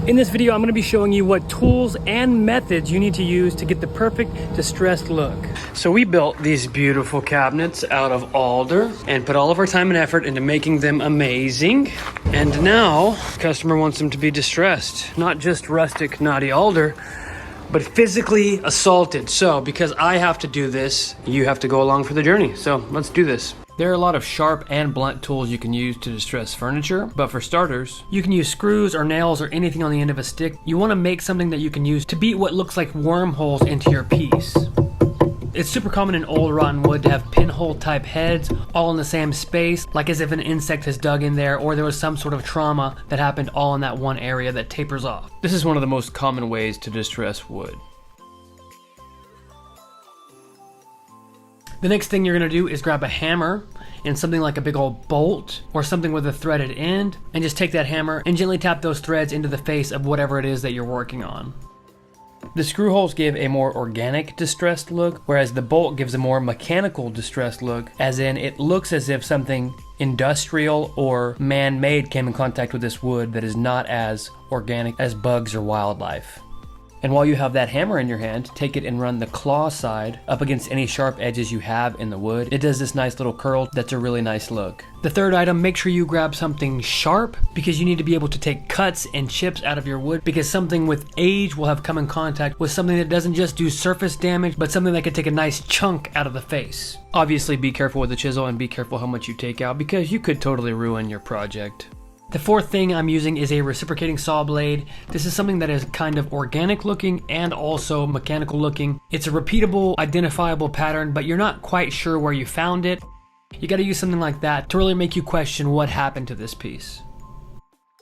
In this video, I'm going to be showing you what tools and methods you need to use to get the perfect distressed look. So we built these beautiful cabinets out of alder and put all of our time and effort into making them amazing. And now, the customer wants them to be distressed. Not just rustic, naughty alder, but physically assaulted. So because I have to do this, you have to go along for the journey. So let's do this. There are a lot of sharp and blunt tools you can use to distress furniture, but for starters, you can use screws or nails or anything on the end of a stick. You want to make something that you can use to beat what looks like wormholes into your piece. It's super common in old rotten wood to have pinhole type heads all in the same space, like as if an insect has dug in there or there was some sort of trauma that happened all in that one area that tapers off. This is one of the most common ways to distress wood. The next thing you're going to do is grab a hammer and something like a big old bolt or something with a threaded end, and just take that hammer and gently tap those threads into the face of whatever it is that you're working on. The screw holes give a more organic distressed look, whereas the bolt gives a more mechanical distressed look, as in it looks as if something industrial or man-made came in contact with this wood that is not as organic as bugs or wildlife. And while you have that hammer in your hand, take it and run the claw side up against any sharp edges you have in the wood. It does this nice little curl that's a really nice look. The third item, make sure you grab something sharp, because you need to be able to take cuts and chips out of your wood, because something with age will have come in contact with something that doesn't just do surface damage, but something that could take a nice chunk out of the face. Obviously be careful with the chisel and be careful how much you take out, because you could totally ruin your project. The fourth thing I'm using is a reciprocating saw blade. This is something that is kind of organic looking and also mechanical looking. It's a repeatable, identifiable pattern, but you're not quite sure where you found it. You gotta use something like that to really make you question what happened to this piece.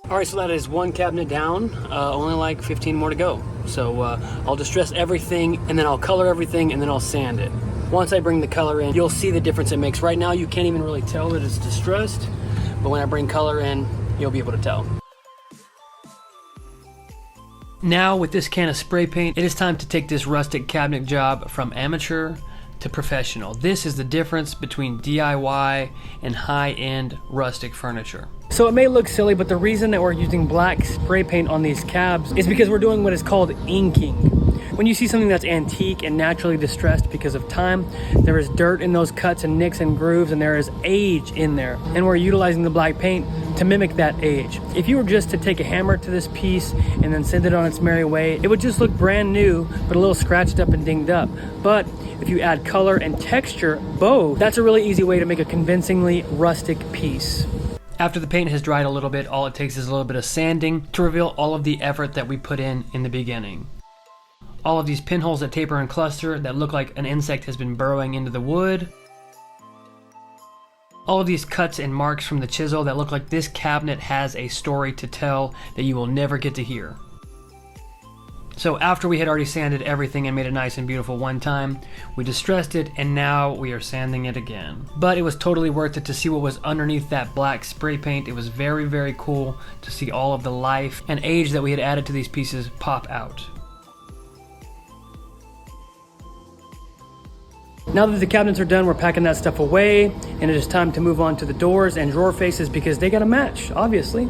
Alright, so that is one cabinet down, only like 15 more to go. So I'll distress everything, and then I'll color everything, and then I'll sand it. Once I bring the color in, you'll see the difference it makes. Right now you can't even really tell that it's distressed, but when I bring color in, you'll be able to tell. Now with this can of spray paint, it is time to take this rustic cabinet job from amateur to professional. This is the difference between DIY and high-end rustic furniture. So it may look silly, but the reason that we're using black spray paint on these cabs is because we're doing what is called inking. When you see something that's antique and naturally distressed because of time, there is dirt in those cuts and nicks and grooves, and there is age in there. And we're utilizing the black paint to mimic that age. If you were just to take a hammer to this piece and then send it on its merry way, it would just look brand new, but a little scratched up and dinged up. But if you add color and texture, both, that's a really easy way to make a convincingly rustic piece. After the paint has dried a little bit, all it takes is a little bit of sanding to reveal all of the effort that we put in the beginning. All of these pinholes that taper and cluster that look like an insect has been burrowing into the wood. All of these cuts and marks from the chisel that look like this cabinet has a story to tell that you will never get to hear. So after we had already sanded everything and made it nice and beautiful one time, we distressed it, and now we are sanding it again. But it was totally worth it to see what was underneath that black spray paint. It was very, very cool to see all of the life and age that we had added to these pieces pop out. Now that the cabinets are done, we're packing that stuff away, and it is time to move on to the doors and drawer faces, because they gotta match, obviously.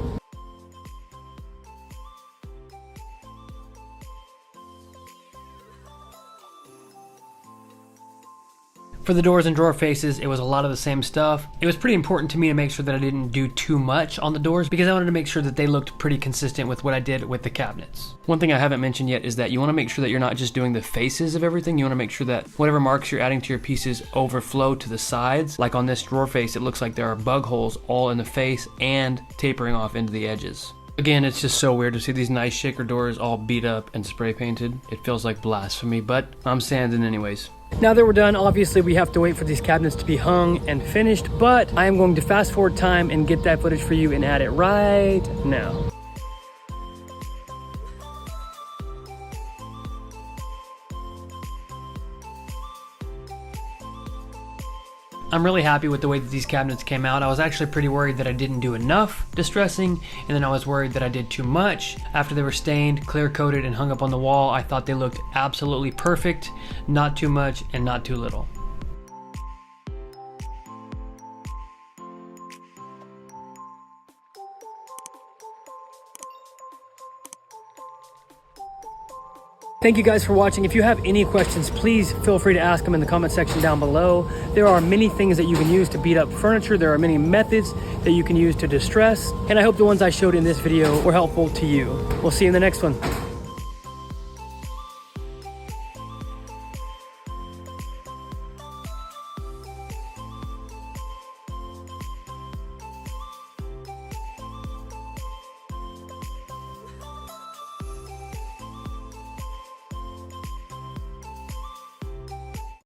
For the doors and drawer faces, it was a lot of the same stuff. It was pretty important to me to make sure that I didn't do too much on the doors, because I wanted to make sure that they looked pretty consistent with what I did with the cabinets. One thing I haven't mentioned yet is that you want to make sure that you're not just doing the faces of everything. You want to make sure that whatever marks you're adding to your pieces overflow to the sides. Like on this drawer face, it looks like there are bug holes all in the face and tapering off into the edges. Again, it's just so weird to see these nice shaker doors all beat up and spray painted. It feels like blasphemy, but I'm sanding anyways. Now that we're done, obviously we have to wait for these cabinets to be hung and finished, but I am going to fast forward time and get that footage for you and add it right now. I'm really happy with the way that these cabinets came out. I was actually pretty worried that I didn't do enough distressing, and then I was worried that I did too much. After they were stained, clear coated, and hung up on the wall, I thought they looked absolutely perfect, not too much and not too little. Thank you guys for watching. If you have any questions, please feel free to ask them in the comment section down below. There are many things that you can use to beat up furniture. There are many methods that you can use to distress. And I hope the ones I showed in this video were helpful to you. We'll see you in the next one.